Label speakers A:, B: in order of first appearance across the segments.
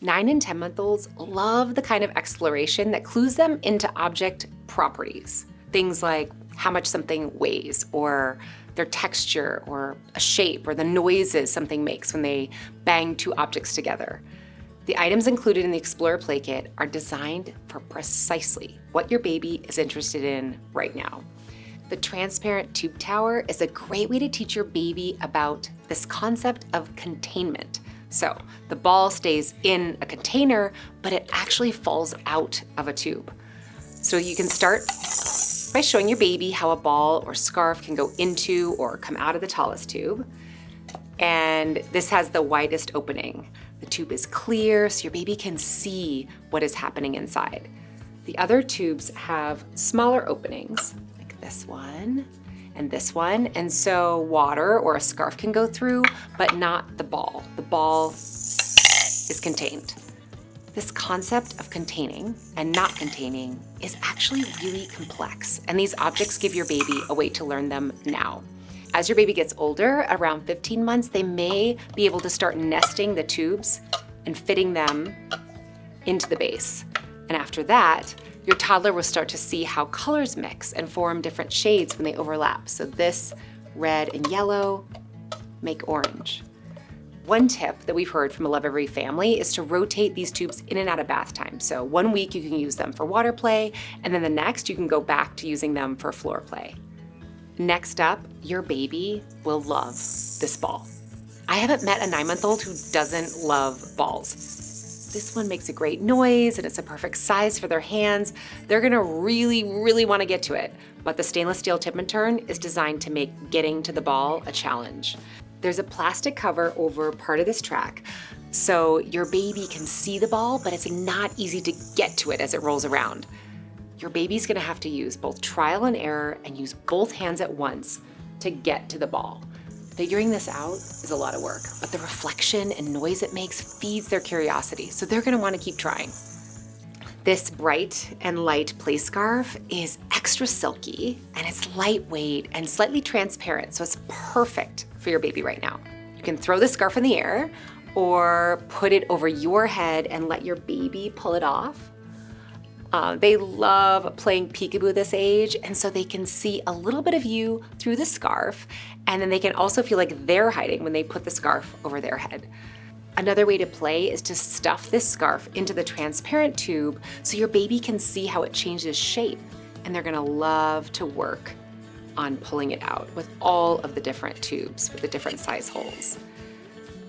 A: 9 and 10-month-olds love the kind of exploration that clues them into object properties. Things like how much something weighs, or their texture, or a shape, or the noises something makes when they bang two objects together. The items included in the Explorer Play Kit are designed for precisely what your baby is interested in right now. The transparent tube tower is a great way to teach your baby about this concept of containment. So the ball stays in a container, but it actually falls out of a tube. So you can start by showing your baby how a ball or scarf can go into or come out of the tallest tube. And this has the widest opening. The tube is clear, so your baby can see what is happening inside. The other tubes have smaller openings, like this one and this one, and so water or a scarf can go through, but not the ball. The ball is contained. This concept of containing and not containing is actually really complex, and these objects give your baby a way to learn them now. As your baby gets older, around 15 months, they may be able to start nesting the tubes and fitting them into the base. And after that, your toddler will start to see how colors mix and form different shades when they overlap. So this red and yellow make orange. One tip that we've heard from a Lovevery family is to rotate these tubes in and out of bath time. So 1 week you can use them for water play, and then the next you can go back to using them for floor play. Next up, your baby will love this ball. I haven't met a 9-month-old who doesn't love balls. This one makes a great noise and it's a perfect size for their hands. They're gonna really want to get to it, but the stainless steel tip and turn is designed to make getting to the ball a challenge. There's a plastic cover over part of this track, so your baby can see the ball, but it's not easy to get to it as it rolls around. Your baby's gonna have to use both trial and error and use both hands at once to get to the ball. Figuring this out is a lot of work, but the reflection and noise it makes feeds their curiosity, so they're gonna wanna keep trying. This bright and light play scarf is extra silky, and it's lightweight and slightly transparent, so it's perfect for your baby right now. You can throw the scarf in the air or put it over your head and let your baby pull it off. They love playing peekaboo this age, and so they can see a little bit of you through the scarf, and then they can also feel like they're hiding when they put the scarf over their head. Another way to play is to stuff this scarf into the transparent tube so your baby can see how it changes shape, and they're gonna love to work on pulling it out with all of the different tubes with the different size holes.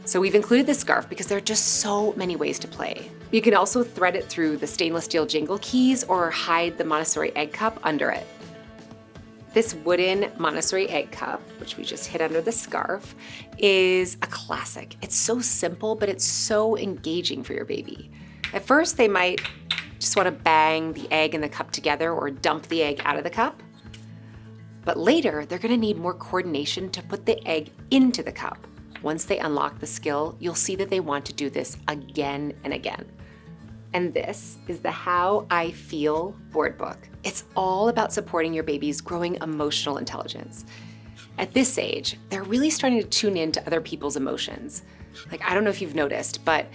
A: So we've included this scarf because there are just so many ways to play. You can also thread it through the stainless steel jingle keys or hide the Montessori egg cup under it. This wooden Montessori egg cup, which we just hid under the scarf, is a classic. It's so simple, but it's so engaging for your baby. At first, they might just want to bang the egg and the cup together or dump the egg out of the cup. But later, they're going to need more coordination to put the egg into the cup. Once they unlock the skill, you'll see that they want to do this again and again. And this is the How I Feel board book. It's all about supporting your baby's growing emotional intelligence. At this age, they're really starting to tune in to other people's emotions. Like, I don't know if you've noticed, but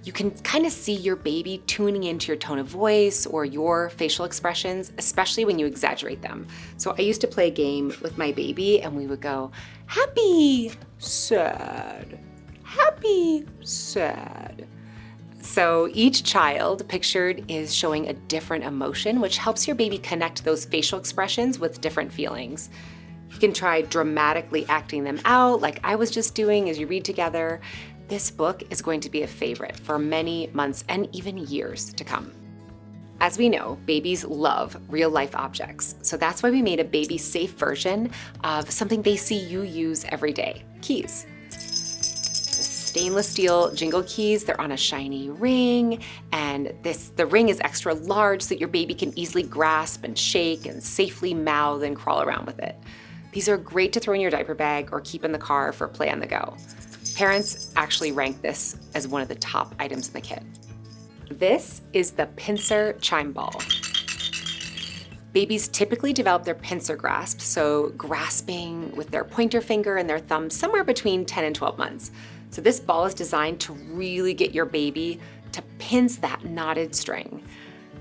A: you can kind of see your baby tuning into your tone of voice or your facial expressions, especially when you exaggerate them. So I used to play a game with my baby and we would go, happy, sad, happy, sad. So each child pictured is showing a different emotion, which helps your baby connect those facial expressions with different feelings. You can try dramatically acting them out like I was just doing as you read together. This book is going to be a favorite for many months and even years to come. As we know, babies love real-life objects, so that's why we made a baby-safe version of something they see you use every day, keys. Stainless steel jingle keys, they're on a shiny ring, and the ring is extra large so that your baby can easily grasp and shake and safely mouth and crawl around with it. These are great to throw in your diaper bag or keep in the car for play on the go. Parents actually rank this as one of the top items in the kit. This is the pincer chime ball. Babies typically develop their pincer grasp, so grasping with their pointer finger and their thumb somewhere between 10 and 12 months. So this ball is designed to really get your baby to hints that knotted string.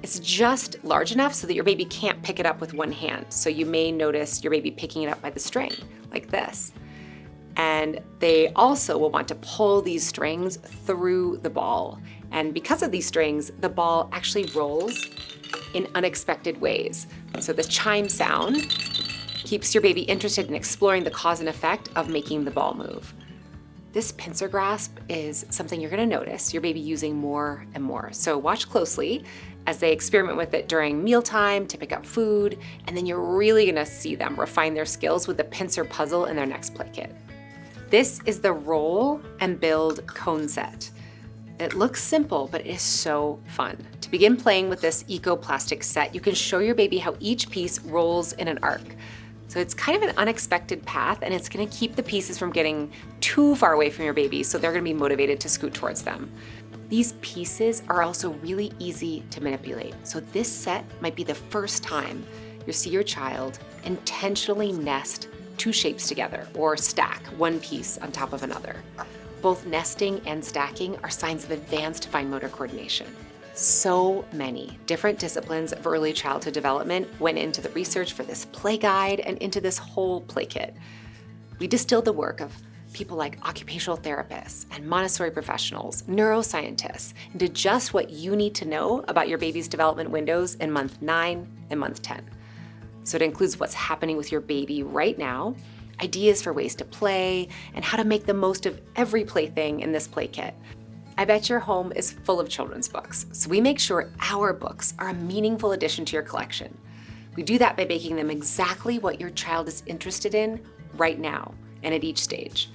A: It's just large enough so that your baby can't pick it up with one hand. So you may notice your baby picking it up by the string, like this. And they also will want to pull these strings through the ball. And because of these strings, the ball actually rolls in unexpected ways. So the chime sound keeps your baby interested in exploring the cause and effect of making the ball move. This pincer grasp is something you're going to notice your baby using more and more. So watch closely as they experiment with it during mealtime to pick up food, and then you're really going to see them refine their skills with the pincer puzzle in their next play kit. This is the roll and build cone set. It looks simple, but it is so fun. To begin playing with this eco-plastic set, you can show your baby how each piece rolls in an arc. So it's kind of an unexpected path, and it's gonna keep the pieces from getting too far away from your baby, so they're gonna be motivated to scoot towards them. These pieces are also really easy to manipulate. So this set might be the first time you'll see your child intentionally nest two shapes together or stack one piece on top of another. Both nesting and stacking are signs of advanced fine motor coordination. So many different disciplines of early childhood development went into the research for this play guide and into this whole play kit. We distilled the work of people like occupational therapists and Montessori professionals, neuroscientists, into just what you need to know about your baby's development windows in month 9 and month 10. So it includes what's happening with your baby right now, ideas for ways to play, and how to make the most of every plaything in this play kit. I bet your home is full of children's books, so we make sure our books are a meaningful addition to your collection. We do that by making them exactly what your child is interested in right now and at each stage.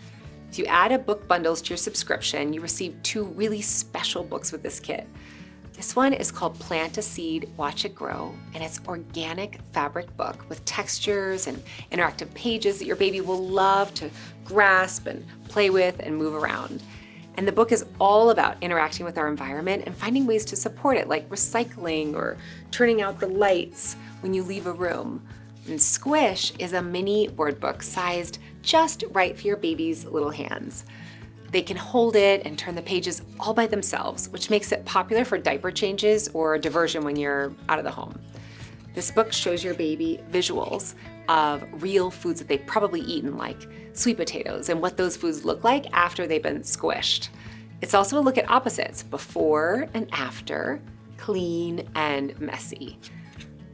A: If you add a book bundles to your subscription, you receive 2 really special books with this kit. This one is called Plant a Seed, Watch It Grow, and it's organic fabric book with textures and interactive pages that your baby will love to grasp and play with and move around. And the book is all about interacting with our environment and finding ways to support it, like recycling or turning out the lights when you leave a room. And Squish is a mini word book sized just right for your baby's little hands. They can hold it and turn the pages all by themselves, which makes it popular for diaper changes or diversion when you're out of the home. This book shows your baby visuals of real foods that they've probably eaten, like sweet potatoes, and what those foods look like after they've been squished. It's also a look at opposites, before and after, clean and messy.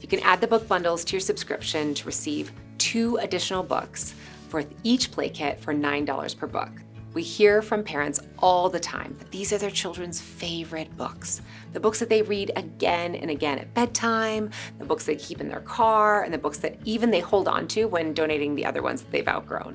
A: You can add the book bundles to your subscription to receive 2 additional books for each play kit for $9 per book. We hear from parents all the time that these are their children's favorite books. The books that they read again and again at bedtime, the books they keep in their car, and the books that even they hold on to when donating the other ones that they've outgrown.